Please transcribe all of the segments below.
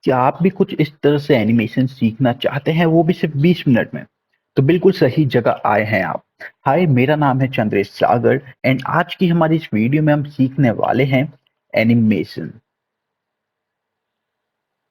क्या आप भी कुछ इस तरह से एनिमेशन सीखना चाहते हैं, वो भी सिर्फ 20 मिनट में? तो बिल्कुल सही जगह आए हैं आप। हाय, मेरा नाम है चंद्रेश सागर एंड आज की हमारी इस वीडियो में हम सीखने वाले हैं एनिमेशन।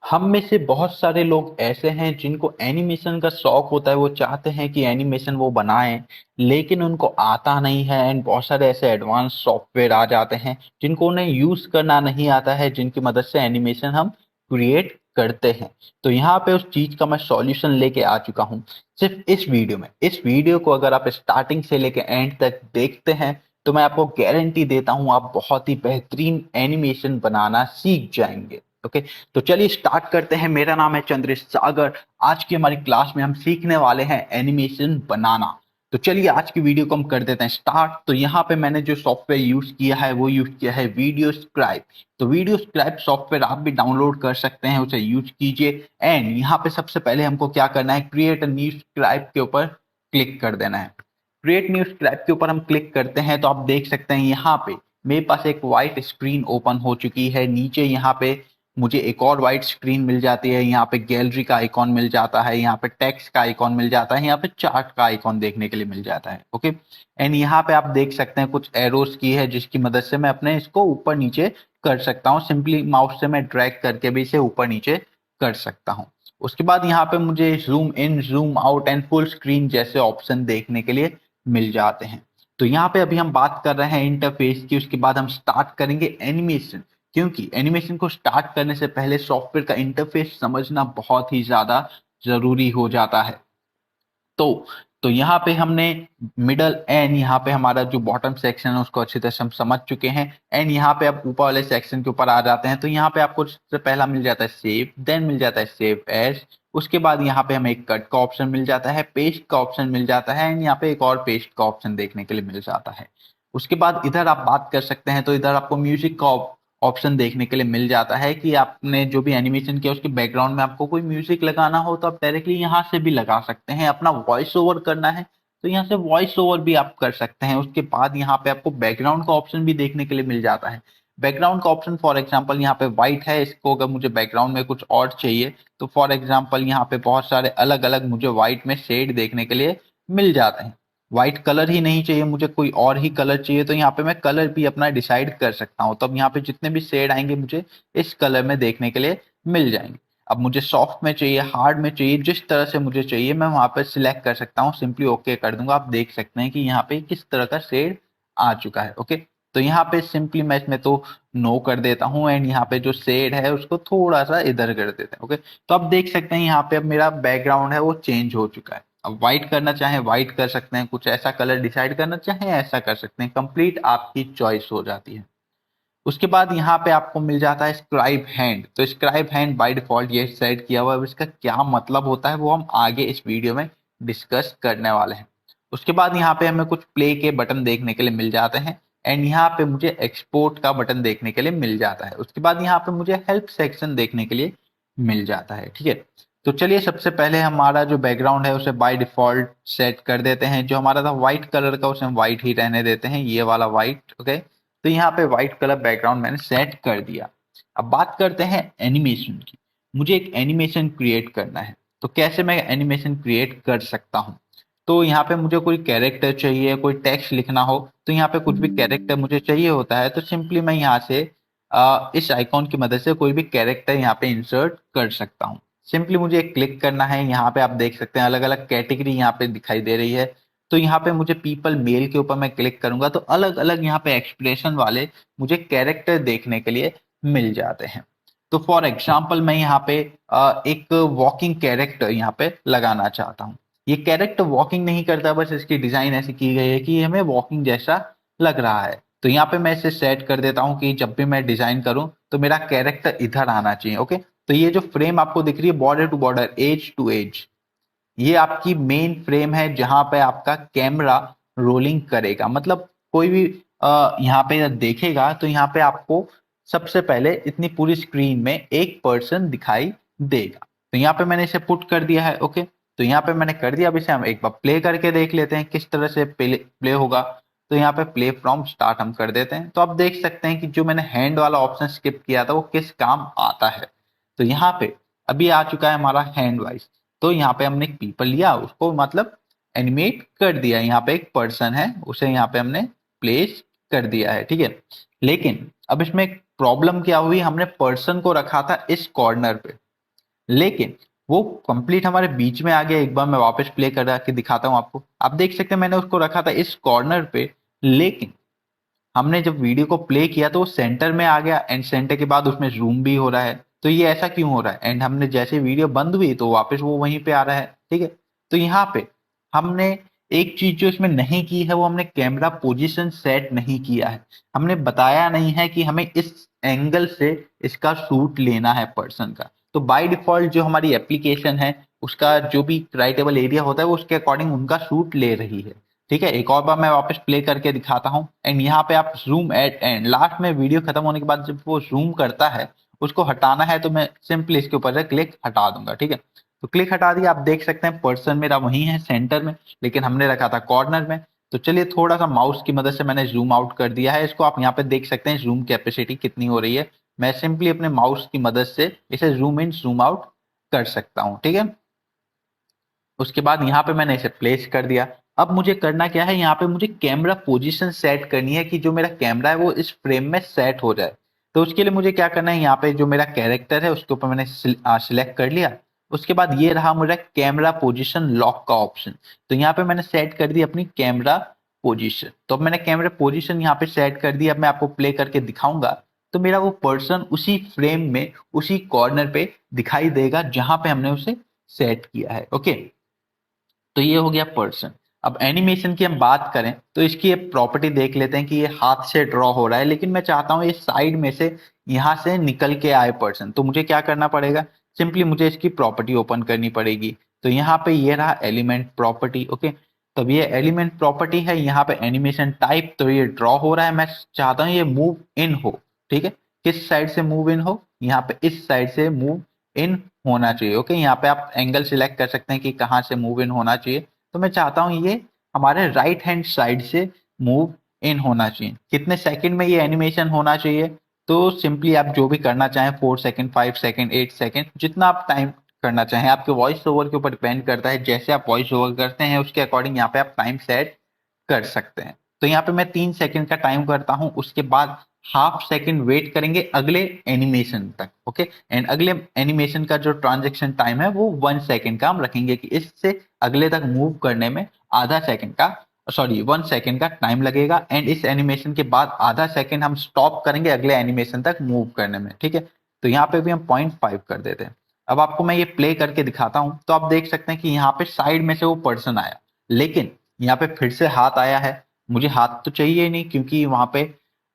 हम में से बहुत सारे लोग ऐसे हैं जिनको एनिमेशन का शौक होता है, वो चाहते हैं कि एनिमेशन वो बनाएं, लेकिन उनको आता नहीं है एंड बहुत सारे ऐसे एडवांस सॉफ्टवेयर आ जाते हैं जिनको उन्हें यूज करना नहीं आता है, जिनकी मदद से एनिमेशन हम क्रिएट करते हैं। तो यहाँ पे उस चीज का मैं सॉल्यूशन लेके आ चुका हूँ सिर्फ इस वीडियो में। इस वीडियो को अगर आप स्टार्टिंग से लेके एंड तक देखते हैं तो मैं आपको गारंटी देता हूँ आप बहुत ही बेहतरीन एनिमेशन बनाना सीख जाएंगे। ओके, तो चलिए स्टार्ट करते हैं। मेरा नाम है चंद्रेश सागर। आज की हमारी क्लास में हम सीखने वाले हैं एनिमेशन बनाना। तो चलिए आज की वीडियो को हम कर देते हैं स्टार्ट। तो यहाँ पे मैंने जो सॉफ्टवेयर यूज किया है वो यूज किया है वीडियो स्क्राइब। तो वीडियो स्क्राइब सॉफ्टवेयर आप भी डाउनलोड कर सकते हैं, उसे यूज कीजिए। एंड यहाँ पे सबसे पहले हमको क्या करना है, क्रिएट न्यू स्क्राइब के ऊपर क्लिक कर देना है। क्रिएट न्यू स्क्राइब के ऊपर हम क्लिक करते हैं तो आप देख सकते हैं यहाँ पे मेरे पास एक व्हाइट स्क्रीन ओपन हो चुकी है। नीचे यहाँ पे मुझे एक और व्हाइट स्क्रीन मिल जाती है। यहाँ पे गैलरी का आइकॉन मिल जाता है, यहाँ पे टेक्स्ट का आइकॉन मिल जाता है, यहाँ पे चार्ट का आइकॉन देखने के लिए मिल जाता है। ओके, एंड यहाँ पे आप देख सकते हैं कुछ एरोस की है जिसकी मदद से मैं अपने इसको ऊपर नीचे कर सकता हूँ। सिंपली माउस से मैं ड्रैग करके भी इसे ऊपर नीचे कर सकता हूँ। उसके बाद यहाँ पे मुझे zoom in, zoom out and full screen जैसे ऑप्शन देखने के लिए मिल जाते हैं। तो यहाँ पे अभी हम बात कर रहे हैं इंटरफेस की, उसके बाद हम स्टार्ट करेंगे एनिमेशन। क्योंकि एनिमेशन को स्टार्ट करने से पहले सॉफ्टवेयर का इंटरफेस समझना बहुत ही ज्यादा जरूरी हो जाता है। तो तो यहाँ पे हमने मिडल एंड यहाँ पे हमारा जो बॉटम सेक्शन है उसको अच्छी तरह से हम समझ चुके हैं। एंड यहाँ पे आप ऊपर वाले सेक्शन के ऊपर आ जाते हैं तो यहाँ पे आपको सबसे पहला मिल जाता है सेव, देन मिल जाता है सेव एज। उसके बाद यहाँ पे हमें एक कट का ऑप्शन मिल जाता है, पेस्ट का ऑप्शन मिल जाता है एंड यहाँ पे एक और पेस्ट का ऑप्शन देखने के लिए मिल जाता है। उसके बाद इधर आप बात कर सकते हैं तो इधर आपको म्यूजिक का ऑप्शन देखने के लिए मिल जाता है कि आपने जो भी एनिमेशन किया उसके बैकग्राउंड में आपको कोई म्यूजिक लगाना हो तो आप डायरेक्टली यहाँ से भी लगा सकते हैं। अपना वॉइस ओवर करना है तो यहाँ से वॉइस ओवर भी आप कर सकते हैं। उसके बाद यहाँ पे आपको बैकग्राउंड का ऑप्शन भी देखने के लिए मिल जाता है। बैकग्राउंड का ऑप्शन फॉर एग्जांपल यहाँ पे व्हाइट है, इसको अगर मुझे बैकग्राउंड में कुछ और चाहिए तो फॉर एग्जांपल यहाँ पे बहुत सारे अलग अलग मुझे व्हाइट में शेड देखने के लिए मिल जाते हैं। व्हाइट कलर ही नहीं चाहिए मुझे, कोई और ही कलर चाहिए तो यहाँ पे मैं कलर भी अपना डिसाइड कर सकता हूँ। तब यहाँ पे जितने भी शेड आएंगे मुझे इस कलर में देखने के लिए मिल जाएंगे। अब मुझे सॉफ्ट में चाहिए, हार्ड में चाहिए, जिस तरह से मुझे चाहिए मैं वहां पे सिलेक्ट कर सकता हूँ। सिंपली ओके कर दूंगा। आप देख सकते हैं कि यहाँ पे किस तरह का शेड आ चुका है। ओके, तो यहाँ पे सिंपली मैं इसमें तो नो कर देता हूँ एंड यहाँ पे जो शेड है उसको थोड़ा सा इधर कर देते हैं। ओके, तो आप देख सकते हैं यहाँ पे अब मेरा बैकग्राउंड है वो चेंज हो चुका है। अब व्हाइट करना चाहे व्हाइट कर सकते हैं, कुछ ऐसा कलर डिसाइड करना चाहे ऐसा कर सकते हैं, कंप्लीट आपकी चॉइस हो जाती है। उसके बाद यहाँ पे आपको मिल जाता है स्क्राइब हैंड। तो स्क्राइब हैंड बाय डिफॉल्ट ये सेट किया हुआ है। अब इसका क्या मतलब होता है वो हम आगे इस वीडियो में डिस्कस करने वाले हैं। उसके बाद यहाँ पे हमें कुछ प्ले के बटन देखने के लिए मिल जाते हैं एंड यहाँ पे मुझे एक्सपोर्ट का बटन देखने के लिए मिल जाता है। उसके बाद यहाँ पे मुझे हेल्प सेक्शन देखने के लिए मिल जाता है। ठीक है, तो चलिए सबसे पहले हमारा जो बैकग्राउंड है उसे बाय डिफॉल्ट सेट कर देते हैं। जो हमारा था व्हाइट कलर का उसे हम व्हाइट ही रहने देते हैं, ये वाला व्हाइट। ओके, तो यहाँ पे व्हाइट कलर बैकग्राउंड मैंने सेट कर दिया। अब बात करते हैं एनिमेशन की। मुझे एक एनिमेशन क्रिएट करना है तो कैसे मैं एनिमेशन क्रिएट कर सकता हूँ। तो यहाँ पे मुझे कोई कैरेक्टर चाहिए, कोई टेक्स्ट लिखना हो तो यहाँ पे कुछ भी कैरेक्टर मुझे चाहिए होता है तो सिंपली मैं यहाँ से इस आइकॉन की मदद से कोई भी कैरेक्टर यहाँ पे इंसर्ट कर सकता हूँ। सिंपली मुझे क्लिक करना है। यहाँ पे आप देख सकते हैं अलग अलग कैटेगरी यहाँ पे दिखाई दे रही है। तो यहाँ पे मुझे पीपल मेल के ऊपर मैं क्लिक करूंगा तो अलग अलग यहाँ पे एक्सप्रेशन वाले मुझे कैरेक्टर देखने के लिए मिल जाते हैं। तो फॉर एग्जाम्पल मैं यहाँ पे एक वॉकिंग कैरेक्टर यहाँ पे लगाना चाहता हूँ। ये कैरेक्टर वॉकिंग नहीं करता, बस इसकी डिजाइन ऐसी की गई है कि हमें वॉकिंग जैसा लग रहा है। तो यहाँ पे मैं इसे सेट कर देता हूँ कि जब भी मैं डिजाइन करूँ तो मेरा कैरेक्टर इधर आना चाहिए। ओके, तो ये जो फ्रेम आपको दिख रही है border to border, edge to edge, ये आपकी मेन फ्रेम है जहां पे आपका कैमरा रोलिंग करेगा। मतलब कोई भी यहाँ पे देखेगा तो यहाँ पे आपको सबसे पहले इतनी पूरी स्क्रीन में एक पर्सन दिखाई देगा। तो यहाँ पे मैंने इसे पुट कर दिया है। ओके, तो यहाँ पे मैंने कर दिया। अब इसे हम एक बार प्ले करके देख लेते हैं किस तरह से प्ले होगा। तो यहाँ पे प्ले फ्रॉम स्टार्ट हम कर देते हैं तो आप देख सकते हैं कि जो मैंने हैंड वाला ऑप्शन स्किप किया था वो किस काम आता है। तो यहाँ पे अभी आ चुका है हमारा हैंड वाइज। तो यहाँ पे हमने एक पीपल लिया, उसको मतलब एनिमेट कर दिया। यहाँ पे एक पर्सन है, उसे यहाँ पे हमने प्लेस कर दिया है, ठीक है। लेकिन अब इसमें एक प्रॉब्लम क्या हुई, हमने पर्सन को रखा था इस कॉर्नर पे, लेकिन वो कंप्लीट हमारे बीच में आ गया। एक बार मैं वापस प्ले करा के दिखाता हूँ आपको। आप देख सकते हैं मैंने उसको रखा था इस कॉर्नर पे, लेकिन हमने जब वीडियो को प्ले किया तो वो सेंटर में आ गया, एंड सेंटर के बाद उसमें जूम भी हो रहा है। तो ये ऐसा क्यों हो रहा है? एंड हमने जैसे वीडियो बंद हुई तो वापस वो वहीं पे आ रहा है, ठीक है। तो यहाँ पे हमने एक चीज जो इसमें नहीं की है, वो हमने कैमरा पोजीशन सेट नहीं किया है। हमने बताया नहीं है कि हमें इस एंगल से इसका शूट लेना है पर्सन का। तो बाय डिफॉल्ट जो हमारी एप्लीकेशन है, उसका जो भी राइटेबल एरिया होता है वो उसके अकॉर्डिंग उनका शूट ले रही है, ठीक है। एक और बार मैं वापस प्ले करके दिखाता हूँ। एंड यहाँ पे आप जूम एट एंड लास्ट में वीडियो खत्म होने के बाद जब वो जूम करता है, उसको हटाना है तो मैं सिंपली इसके ऊपर से क्लिक हटा दूंगा, ठीक है। तो क्लिक हटा दिया, आप देख सकते हैं पर्सन मेरा वही है सेंटर में, लेकिन हमने रखा था कॉर्नर में। तो चलिए थोड़ा सा माउस की मदद से मैंने जूम आउट कर दिया है इसको। आप यहाँ पे देख सकते हैं जूम कैपेसिटी कितनी हो रही है। मैं सिंपली अपने माउस की मदद से इसे जूम इन जूम आउट कर सकता हूँ, ठीक है। उसके बाद यहाँ पे मैंने इसे प्लेस कर दिया। अब मुझे करना क्या है, यहाँ पे मुझे कैमरा पोजीशन सेट करनी है कि जो मेरा कैमरा है वो इस फ्रेम में सेट हो जाए। तो उसके लिए मुझे क्या करना है, यहाँ पे जो मेरा कैरेक्टर है उसके ऊपर मैंने सिलेक्ट कर लिया। उसके बाद ये रहा मेरा कैमरा पोजीशन लॉक का ऑप्शन। तो यहाँ पे मैंने सेट कर दी अपनी कैमरा पोजीशन। तो अब मैंने कैमरा पोजीशन यहाँ पे सेट कर दी। अब मैं आपको प्ले करके दिखाऊंगा तो मेरा वो पर्सन उसी फ्रेम में उसी कॉर्नर पे दिखाई देगा जहां पे हमने उसे सेट किया है, ओके। तो ये हो गया पर्सन। अब एनिमेशन की हम बात करें तो इसकी एक प्रॉपर्टी देख लेते हैं कि ये हाथ से ड्रॉ हो रहा है, लेकिन मैं चाहता हूं ये साइड में से यहां से निकल के आए पर्सन। तो मुझे क्या करना पड़ेगा, सिंपली मुझे इसकी प्रॉपर्टी ओपन करनी पड़ेगी। तो यहाँ पे ये रहा एलिमेंट प्रॉपर्टी, ओके। तब ये एलिमेंट प्रॉपर्टी है, यहाँ पे एनिमेशन टाइप, तो ये ड्रॉ हो रहा है। मैं चाहता हूँ ये मूव इन हो, ठीक है। किस साइड से मूव इन हो, यहाँ पे इस साइड से मूव इन होना चाहिए, ओके। यहाँ पे आप एंगल सिलेक्ट कर सकते हैं कि कहाँ से मूव इन होना चाहिए। तो मैं चाहता हूँ ये हमारे राइट हैंड साइड से मूव इन होना चाहिए। कितने सेकंड में ये एनिमेशन होना चाहिए, तो सिंपली आप जो भी करना चाहें, 4 सेकंड, 5 सेकंड, 8 सेकंड, जितना आप टाइम करना चाहें, आपके वॉइस ओवर के ऊपर डिपेंड करता है। जैसे आप वॉइस ओवर करते हैं उसके अकॉर्डिंग यहाँ पे आप टाइम सेट कर सकते हैं। तो यहाँ पे मैं 3 सेकंड का टाइम करता हूँ, उसके बाद हाफ सेकंड वेट करेंगे अगले एनिमेशन तक, ओके। एंड अगले एनिमेशन का जो ट्रांजेक्शन टाइम है वो 1 सेकंड का हम रखेंगे कि इससे अगले तक मूव करने में आधा सेकंड का, सॉरी 1 सेकंड का टाइम लगेगा। एंड इस एनिमेशन के बाद आधा सेकंड हम स्टॉप करेंगे अगले एनिमेशन तक मूव करने में, ठीक है। तो यहाँ पे भी हम 0.5 कर देते हैं। अब आपको मैं ये प्ले करके दिखाता हूँ तो आप देख सकते हैं कि यहाँ पे साइड में से वो पर्सन आया, लेकिन यहाँ पे फिर से हाथ आया है। मुझे हाथ तो चाहिए ही नहीं, क्योंकि वहां पे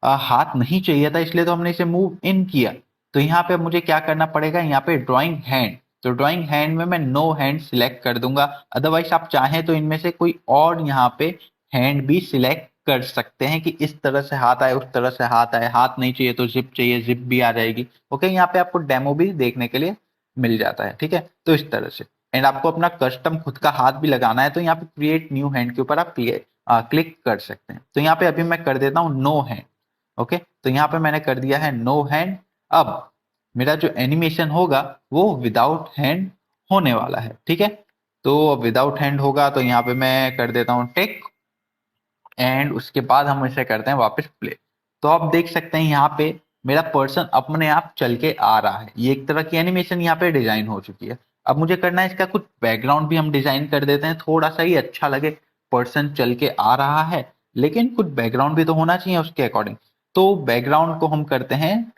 हाथ नहीं चाहिए था, इसलिए तो हमने इसे मूव इन किया। तो यहाँ पे मुझे क्या करना पड़ेगा, यहाँ पे ड्राइंग हैंड। तो ड्राइंग हैंड में मैं नो हैंड सिलेक्ट कर दूंगा। अदरवाइज आप चाहें तो इनमें से कोई और यहाँ पे हैंड भी सिलेक्ट कर सकते हैं कि इस तरह से हाथ आए, उस तरह से हाथ आए। हाथ नहीं चाहिए तो जिप चाहिए, जिप भी आ जाएगी, ओके। यहाँ पे आपको डेमो भी देखने के लिए मिल जाता है, ठीक है। तो इस तरह से। एंड आपको अपना कस्टम खुद का हाथ भी लगाना है तो यहाँ पे क्रिएट न्यू हैंड के ऊपर आप क्लिक कर सकते हैं। तो यहाँ पे अभी मैं कर देता हूँ नो हैंड, ओके। तो यहाँ पे मैंने कर दिया है नो हैंड। अब मेरा जो एनिमेशन होगा वो विदाउट हैंड होने वाला है, ठीक है। तो विदाउट हैंड होगा तो यहाँ पे मैं कर देता हूँ टेक, एंड उसके बाद हम इसे करते हैं वापस प्ले। तो आप देख सकते हैं यहाँ पे मेरा पर्सन अपने आप चल के आ रहा है। ये एक तरह की एनिमेशन यहाँ पे डिजाइन हो चुकी है। अब मुझे करना है इसका कुछ बैकग्राउंड भी हम डिजाइन कर देते हैं, थोड़ा सा ही अच्छा लगे। पर्सन चल के आ रहा है, लेकिन कुछ बैकग्राउंड भी तो होना चाहिए उसके अकॉर्डिंग। तो बैकग्राउंड को हम करते हैं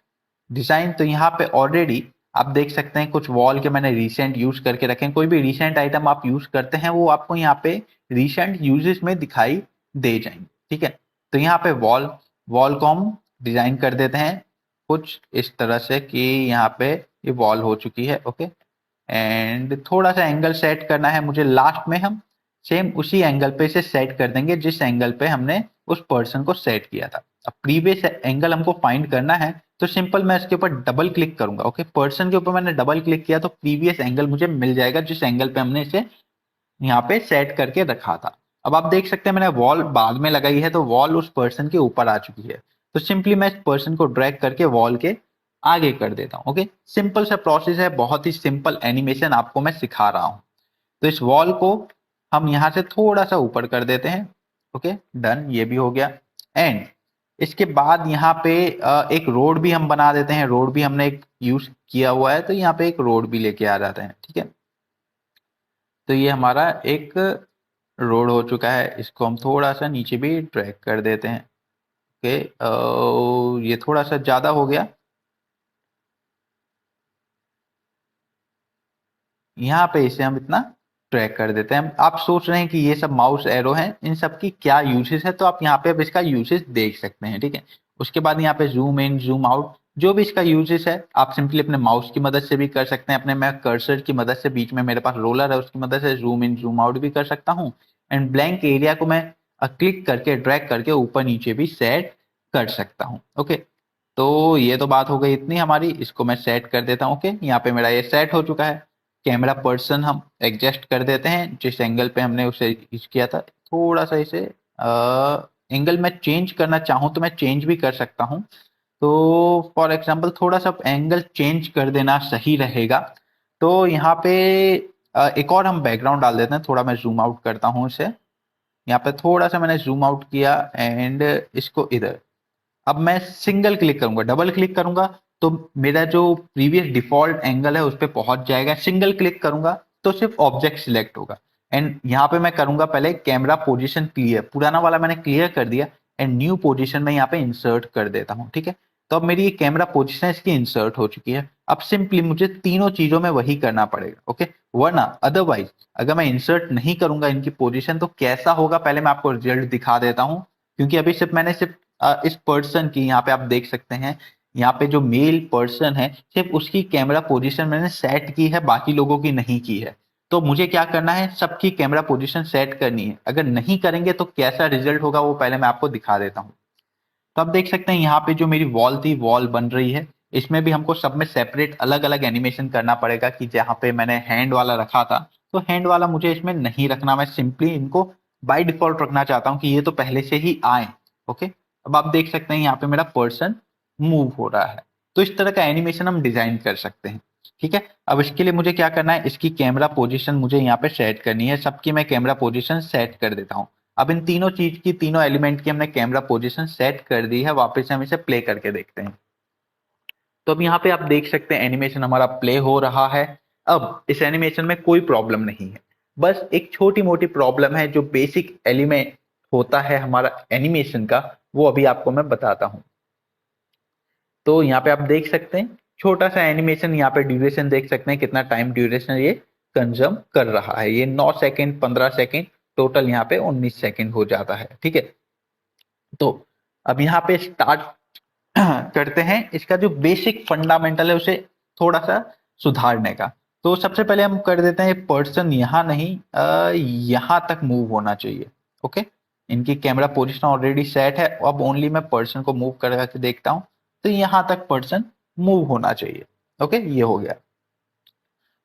डिजाइन। तो यहाँ पे ऑलरेडी आप देख सकते हैं कुछ वॉल के मैंने रिसेंट यूज करके रखे हैं। कोई भी रिसेंट आइटम आप यूज करते हैं वो आपको यहाँ पे रिसेंट यूजेस में दिखाई दे जाएंगे, ठीक है। तो यहाँ पे वॉल वॉल को हम डिजाइन कर देते हैं कुछ इस तरह से कि यहाँ पे ये वॉल हो चुकी है, ओके। एंड थोड़ा सा एंगल सेट करना है मुझे। लास्ट में हम सेम उसी एंगल पे इसे सेट कर देंगे जिस एंगल पे हमने उस पर्सन को सेट किया था। अब प्रीवियस एंगल हमको फाइंड करना है, तो सिंपल मैं इसके ऊपर डबल क्लिक करूंगा, ओके। पर्सन के ऊपर मैंने डबल क्लिक किया तो प्रीवियस एंगल मुझे मिल जाएगा जिस एंगल पे हमने इसे यहाँ पे सेट करके रखा था। अब आप देख सकते हैं मैंने वॉल बाद में लगाई है तो वॉल उस पर्सन के ऊपर आ चुकी है। तो सिंपली मैं इस पर्सन को ड्रैग करके वॉल के आगे कर देता हूँ। ओके, सिंपल सा प्रोसेस है, बहुत ही सिंपल एनिमेशन आपको मैं सिखा रहा हूँ। तो इस वॉल को हम यहाँ से थोड़ा सा ऊपर कर देते हैं। ओके, डन, ये भी हो गया। एंड इसके बाद यहाँ पे एक रोड भी हम बना देते हैं। रोड भी हमने एक यूज किया हुआ है, तो यहाँ पे एक रोड भी लेके आ जाते हैं। ठीक है, तो ये हमारा एक रोड हो चुका है। इसको हम थोड़ा सा नीचे भी ड्रैग कर देते हैं। ओके, ये थोड़ा सा ज्यादा हो गया। यहाँ पे इसे हम इतना ट्रैक कर देते हैं। आप सोच रहे हैं कि ये सब माउस एरो हैं, इन सब की क्या यूजेस है, तो आप यहाँ पे अब इसका यूजेस देख सकते हैं। ठीक है, उसके बाद यहाँ पे जूम इन जूम आउट, जो भी इसका यूजेस है आप सिंपली अपने माउस की मदद से भी कर सकते हैं। अपने मैं कर्सर की मदद से, बीच में मेरे पास रोलर है, उसकी मदद से जूम इन जूम आउट भी कर सकता हूँ। एंड ब्लैंक एरिया को मैं क्लिक करके ड्रैग करके ऊपर नीचे भी सेट कर सकता हूँ। ओके, तो ये तो बात हो गई इतनी हमारी। इसको मैं सेट कर देता हूँ। ओके, यहाँ पे मेरा ये सेट हो चुका है। कैमरा पर्सन हम एडजस्ट कर देते हैं, जिस एंगल पे हमने उसे यूज किया था। थोड़ा सा इसे एंगल में चेंज करना चाहूँ तो मैं चेंज भी कर सकता हूँ। तो फॉर एग्जांपल थोड़ा सा एंगल चेंज कर देना सही रहेगा। तो यहाँ पे एक और हम बैकग्राउंड डाल देते हैं। थोड़ा मैं जूम आउट करता हूँ इसे। यहाँ पे थोड़ा सा मैंने जूम आउट किया एंड इसको इधर। अब मैं सिंगल क्लिक करूंगा, डबल क्लिक करूंगा तो मेरा जो प्रीवियस डिफॉल्ट एंगल है उस पर पहुंच जाएगा। सिंगल क्लिक करूंगा तो सिर्फ ऑब्जेक्ट सिलेक्ट होगा। एंड यहाँ पे मैं करूंगा पहले कैमरा पोजीशन क्लियर, पुराना वाला मैंने क्लियर कर दिया। एंड न्यू पोजीशन में यहाँ पे इंसर्ट कर देता हूँ। ठीक है, तो अब मेरी ये कैमरा पोजीशन इसकी इंसर्ट हो चुकी है। अब सिंपली मुझे तीनों चीजों में वही करना पड़ेगा। ओके, वरना अदरवाइज अगर मैं इंसर्ट नहीं करूंगा इनकी पोजीशन तो कैसा होगा, पहले मैं आपको रिजल्ट दिखा देता हूँ। क्योंकि अभी सिर्फ इस पर्सन की, यहाँ पे आप देख सकते हैं, यहाँ पे जो मेल पर्सन है सिर्फ उसकी कैमरा पोजीशन मैंने सेट की है, बाकी लोगों की नहीं की है। तो मुझे क्या करना है, सबकी कैमरा पोजीशन सेट करनी है। अगर नहीं करेंगे तो कैसा रिजल्ट होगा वो पहले मैं आपको दिखा देता हूँ। तो आप देख सकते हैं यहाँ पे जो मेरी वॉल थी, वॉल बन रही है। इसमें भी हमको सब में सेपरेट अलग अलग एनिमेशन करना पड़ेगा। कि जहाँ पे मैंने हैंड वाला रखा था तो हैंड वाला मुझे इसमें नहीं रखना, मैं सिंपली इनको बाय डिफॉल्ट रखना चाहता हूँ कि ये तो पहले से ही आए। ओके, अब आप देख सकते हैं यहाँ पे मेरा पर्सन मूव हो रहा है। तो इस तरह का एनिमेशन हम डिजाइन कर सकते हैं। ठीक है, अब इसके लिए मुझे क्या करना है, इसकी कैमरा पोजीशन मुझे यहाँ पे सेट करनी है। सबकी मैं कैमरा पोजीशन सेट कर देता हूँ। अब इन तीनों चीज की, तीनों एलिमेंट की हमने कैमरा पोजीशन सेट कर दी है। वापस से हम इसे प्ले करके देखते हैं। तो अब यहाँ पे आप देख सकते हैं एनिमेशन हमारा प्ले हो रहा है। अब इस एनिमेशन में कोई प्रॉब्लम नहीं है, बस एक छोटी मोटी प्रॉब्लम है। जो बेसिक एलिमेंट होता है हमारा एनिमेशन का, वो अभी आपको मैं बताता हूँ। तो यहाँ पे आप देख सकते हैं छोटा सा एनिमेशन, यहाँ पे ड्यूरेशन देख सकते हैं कितना टाइम ड्यूरेशन ये कंज्यूम कर रहा है। ये 9 सेकेंड 15 सेकेंड, टोटल यहाँ पे 19 सेकेंड हो जाता है। ठीक है, तो अब यहाँ पे स्टार्ट करते हैं इसका जो बेसिक फंडामेंटल है उसे थोड़ा सा सुधारने का। तो सबसे पहले हम कर देते हैं पर्सन यहाँ नहीं, यहाँ तक मूव होना चाहिए। ओके, इनकी कैमरा पोजीशन ऑलरेडी सेट है। अब ओनली मैं पर्सन को मूव करके देखता हूँ। तो यहाँ तक पर्सन मूव होना चाहिए। ओके, ये हो गया।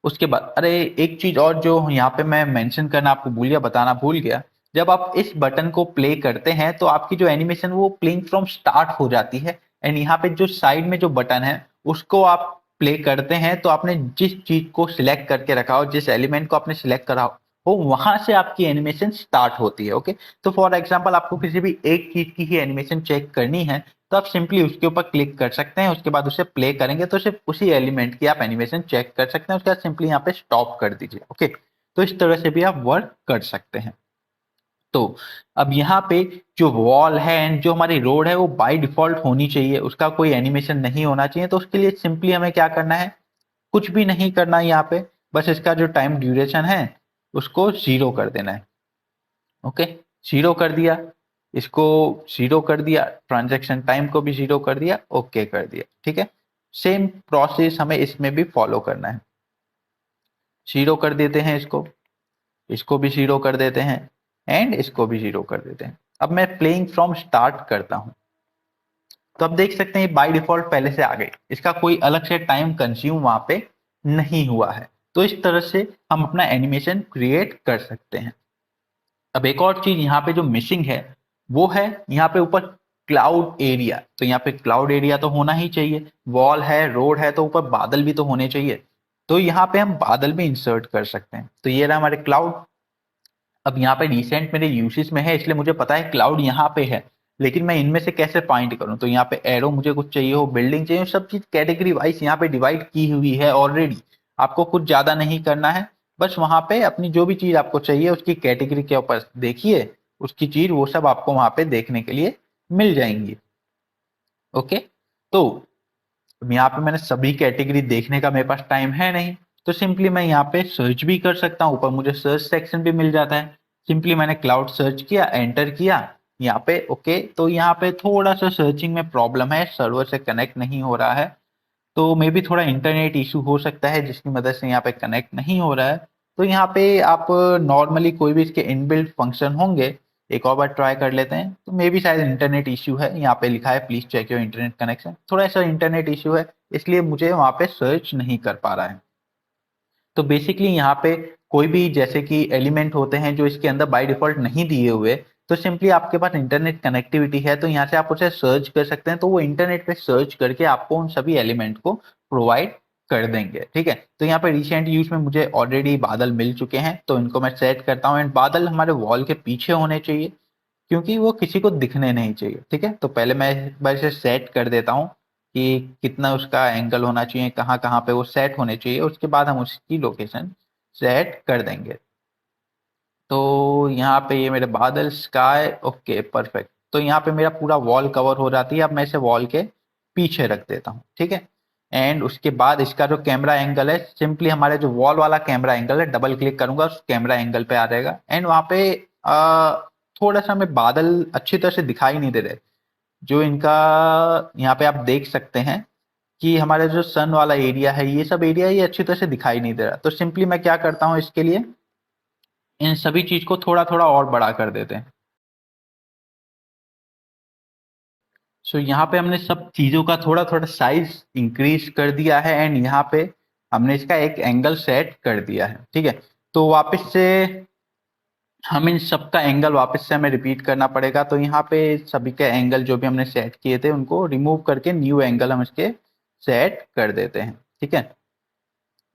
उसके बाद अरे एक चीज और जो यहाँ पे मैं मेंशन करना आपको भूल गया, बताना भूल गया। जब आप इस बटन को प्ले करते हैं तो आपकी जो एनिमेशन वो प्लेइंग फ्रॉम स्टार्ट हो जाती है। एंड यहाँ पे जो साइड में जो बटन है उसको आप प्ले करते हैं तो आपने जिस चीज को सिलेक्ट करके रखा हो, जिस एलिमेंट को आपने सिलेक्ट करा हो वहां से आपकी एनिमेशन स्टार्ट होती है। ओके, तो फॉर एग्जाम्पल आपको किसी भी एक चीज की ही एनिमेशन चेक करनी है तो आप सिंपली उसके ऊपर क्लिक कर सकते हैं। उसके बाद उसे प्ले करेंगे तो सिर्फ उसी एलिमेंट की आप एनिमेशन चेक कर सकते हैं। उसके बाद सिंपली यहाँ पे स्टॉप कर दीजिए। ओके, तो इस तरह से भी आप वर्क कर सकते हैं। तो अब यहाँ पे जो वॉल है एंड जो हमारी रोड है वो बाय डिफॉल्ट होनी चाहिए, उसका कोई एनिमेशन नहीं होना चाहिए। तो उसके लिए सिंपली हमें क्या करना है, कुछ भी नहीं करना है। यहाँ पे बस इसका जो टाइम ड्यूरेशन है उसको 0 कर देना है। ओके, 0 कर दिया, इसको 0 कर दिया, ट्रांजैक्शन टाइम को भी 0 कर दिया, ओके कर दिया। ठीक है, सेम प्रोसेस हमें इसमें भी फॉलो करना है। 0 कर देते हैं इसको, इसको भी 0 कर देते हैं एंड इसको भी 0 कर देते हैं। अब मैं प्लेइंग फ्रॉम स्टार्ट करता हूं तो अब देख सकते हैं बाय डिफॉल्ट पहले से आ गई, इसका कोई अलग से टाइम कंज्यूम वहां पे नहीं हुआ है। तो इस तरह से हम अपना एनिमेशन क्रिएट कर सकते हैं। अब एक और चीज यहाँ पे जो मिसिंग है वो है यहाँ पे ऊपर क्लाउड एरिया, तो यहाँ पे क्लाउड एरिया तो होना ही चाहिए, वॉल है, रोड है, तो ऊपर बादल भी तो होने चाहिए। तो यहाँ पे हम बादल भी इंसर्ट कर सकते हैं। तो ये रहा हमारे क्लाउड। अब यहाँ पे रिसेंट मेरे यूसेज में है, इसलिए मुझे पता है क्लाउड यहाँ पे है, लेकिन मैं इनमें से कैसे फाइंड करूँ? तो यहाँ पे एरो मुझे कुछ चाहिए हो, बिल्डिंग चाहिए हो, सब चीज कैटेगरी वाइज यहाँ पे डिवाइड की हुई है ऑलरेडी। आपको कुछ ज्यादा नहीं करना है, बस वहां पे अपनी जो भी चीज आपको चाहिए उसकी कैटेगरी के ऊपर देखिए, उसकी चीज वो सब आपको वहां पे देखने के लिए मिल जाएंगी। ओके। तो यहाँ पे मैंने सभी कैटेगरी देखने का मेरे पास टाइम है नहीं, तो सिंपली मैं यहाँ पे सर्च भी कर सकता हूँ, ऊपर मुझे सर्च सेक्शन भी मिल जाता है। सिंपली मैंने क्लाउड सर्च किया, एंटर किया यहाँ पे। ओके, तो यहाँ पे थोड़ा सा सर्चिंग में प्रॉब्लम है, सर्वर से कनेक्ट नहीं हो रहा है, तो मे बी थोड़ा इंटरनेट इशू हो सकता है जिसकी मदद से यहाँ पे कनेक्ट नहीं हो रहा है। तो यहाँ पे आप नॉर्मली कोई भी इसके इनबिल्ट फंक्शन होंगे, एक और बार ट्राई कर लेते हैं, तो मे बी शायद इंटरनेट इशू है। यहाँ पे लिखा है please check your internet connection, थोड़ा सा इंटरनेट इशू है, इसलिए मुझे वहाँ पे सर्च नहीं कर पा रहा है। तो बेसिकली यहाँ पे कोई भी जैसे कि एलिमेंट होते हैं जो इसके अंदर बाय डिफॉल्ट नहीं दिए हुए, तो सिंपली आपके पास इंटरनेट कनेक्टिविटी है तो यहाँ से आप उसे सर्च कर सकते हैं, तो वो इंटरनेट पे सर्च करके आपको उन सभी एलिमेंट को प्रोवाइड कर देंगे। ठीक है, तो यहाँ पे रिसेंट यूज में मुझे ऑलरेडी बादल मिल चुके हैं, तो इनको मैं सेट करता हूँ। एंड बादल हमारे वॉल के पीछे होने चाहिए, क्योंकि वो किसी को दिखने नहीं चाहिए। ठीक है, तो पहले मैं एक बार इसे सेट कर देता हूँ कि कितना उसका एंगल होना चाहिए, कहाँ कहाँ पे वो सेट होने चाहिए, उसके बाद हम उसकी लोकेशन सेट कर देंगे। तो यहाँ पे ये मेरे बादल स्काई, ओके परफेक्ट। तो यहाँ पे मेरा पूरा वॉल कवर हो जाती है। अब मैं इसे वॉल के पीछे रख देता हूँ। ठीक है, एंड उसके बाद इसका जो कैमरा एंगल है, सिंपली हमारे जो वॉल वाला कैमरा एंगल है, डबल क्लिक करूंगा उस कैमरा एंगल पे आ जाएगा। एंड वहाँ पे थोड़ा सा हमें बादल अच्छी तरह से दिखाई नहीं दे रहे, जो इनका यहाँ पे आप देख सकते हैं कि हमारा जो सन वाला एरिया है, ये सब एरिया ये अच्छी तरह से दिखाई नहीं दे रहा। तो सिंपली मैं क्या करता हूँ, इसके लिए इन सभी चीज को थोड़ा थोड़ा और बड़ा कर देते हैं। सो यहाँ पे हमने सब चीजों का थोड़ा थोड़ा साइज इंक्रीज कर दिया है, एंड यहाँ पे हमने इसका एक एंगल सेट कर दिया है। ठीक है, तो वापस से हम इन सब का एंगल वापस से हमें रिपीट करना पड़ेगा। तो यहाँ पे सभी के एंगल जो भी हमने सेट किए थे उनको रिमूव करके न्यू एंगल हम इसके सेट कर देते हैं। ठीक है,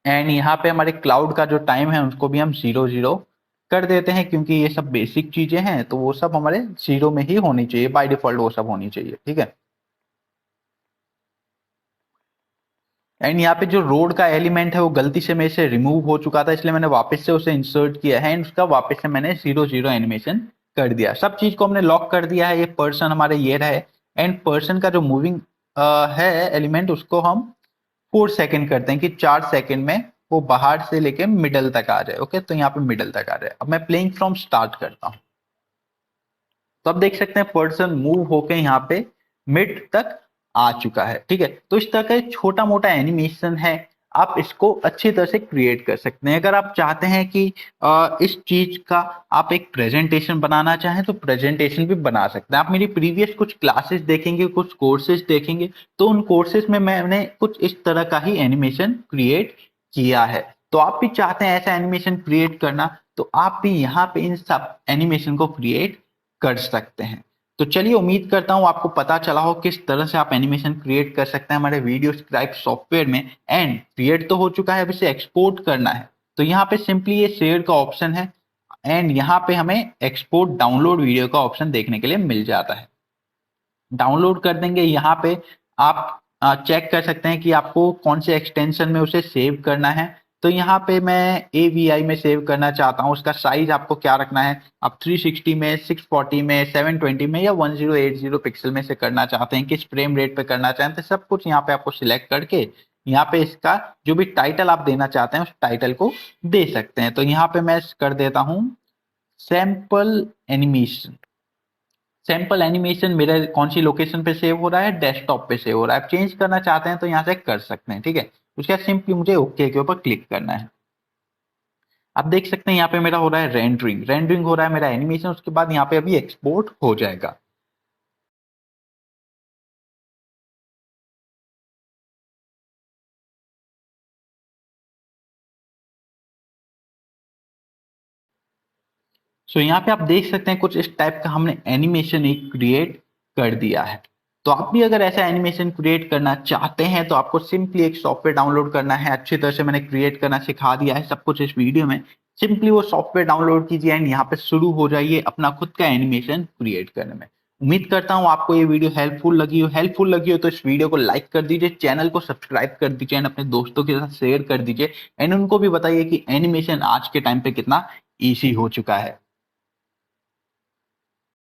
एंड यहाँ पे हमारे क्लाउड का जो टाइम है उसको भी हम 0 0 कर देते हैं, क्योंकि ये सब बेसिक चीजें हैं तो वो सब हमारे 0 में ही होनी चाहिए, बाय डिफॉल्ट वो सब होनी चाहिए। ठीक है, एंड यहाँ पे जो रोड का एलिमेंट है वो गलती से मेरे से रिमूव हो चुका था, इसलिए मैंने वापस से उसे इंसर्ट किया है, एंड उसका वापस से मैंने 0 0 एनिमेशन कर दिया। सब चीज को हमने लॉक कर दिया है। ये पर्सन हमारे ये रहे, एंड पर्सन का जो मूविंग है एलिमेंट, उसको हम 4 सेकेंड करते हैं कि 4 सेकेंड में वो बाहर से लेके मिडल तक आ जाए। ओके, तो यहाँ पे मिडल तक आ जाए। अब मैं प्लेइंग फ्रॉम स्टार्ट करता हूँ, तो आप देख सकते हैं पर्सन मूव होके यहाँ पे मिड तक आ चुका है। ठीक है, तो इस तरह का छोटा मोटा एनिमेशन है, आप इसको अच्छी तरह से क्रिएट कर सकते हैं। अगर आप चाहते हैं कि इस चीज का आप एक प्रेजेंटेशन बनाना चाहें तो प्रेजेंटेशन भी बना सकते हैं। आप मेरी प्रीवियस कुछ क्लासेस देखेंगे, कुछ कोर्सेज देखेंगे, तो उन कोर्सेज में मैंने कुछ इस तरह का ही एनिमेशन क्रिएट किया है। तो आप भी चाहते हैं ऐसा एनिमेशन क्रिएट करना, तो आप भी यहाँ पे इन सब एनिमेशन को क्रिएट कर सकते हैं। तो चलिए, उम्मीद करता हूँ आपको पता चला हो किस तरह से आप एनिमेशन क्रिएट कर सकते हैं हमारे वीडियो स्क्राइब सॉफ्टवेयर में। एंड क्रिएट तो हो चुका है, अब इसे एक्सपोर्ट करना है। तो यहाँ पे सिंपली ये शेयर का ऑप्शन है, एंड यहाँ पे हमें एक्सपोर्ट डाउनलोड वीडियो का ऑप्शन देखने के लिए मिल जाता है। डाउनलोड कर देंगे, यहाँ पे आप चेक कर सकते हैं कि आपको कौन से एक्सटेंशन में उसे सेव करना है। तो यहाँ पे मैं AVI में सेव करना चाहता हूँ। उसका साइज आपको क्या रखना है, आप 360 में, 640 में, 720 में या 1080 पिक्सल में से करना चाहते हैं, किस फ्रेम रेट पे करना चाहते हैं, सब कुछ यहाँ पे आपको सिलेक्ट करके यहाँ पे इसका जो भी टाइटल आप देना चाहते हैं उस टाइटल को दे सकते हैं। तो यहाँ पे मैं कर देता हूँ सैंपल एनिमेशन। सैंपल एनिमेशन मेरे कौन सी लोकेशन पे सेव हो रहा है, डेस्कटॉप पे सेव हो रहा है। आप चेंज करना चाहते हैं तो यहाँ से कर सकते हैं। ठीक है, उसके बाद सिंपली मुझे ओके के ऊपर क्लिक करना है। आप देख सकते हैं यहाँ पे मेरा हो रहा है रेंडरिंग, रेंडरिंग हो रहा है मेरा एनिमेशन, उसके बाद यहाँ पे अभी एक्सपोर्ट हो जाएगा। सो यहाँ पे आप देख सकते हैं कुछ इस टाइप का हमने एनिमेशन एक क्रिएट कर दिया है। तो आप भी अगर ऐसा एनिमेशन क्रिएट करना चाहते हैं तो आपको सिंपली एक सॉफ्टवेयर डाउनलोड करना है। अच्छी तरह से मैंने क्रिएट करना सिखा दिया है सब कुछ इस वीडियो में। सिंपली वो सॉफ्टवेयर डाउनलोड कीजिए एंड यहाँ पे शुरू हो जाइए अपना खुद का एनिमेशन क्रिएट करने में। उम्मीद करता हूँ आपको ये वीडियो हेल्पफुल लगी हो तो इस वीडियो को लाइक कर दीजिए, चैनल को सब्सक्राइब कर दीजिए एंड अपने दोस्तों के साथ शेयर कर दीजिए एंड उनको भी बताइए कि एनिमेशन आज के टाइम पे कितना ईजी हो चुका है।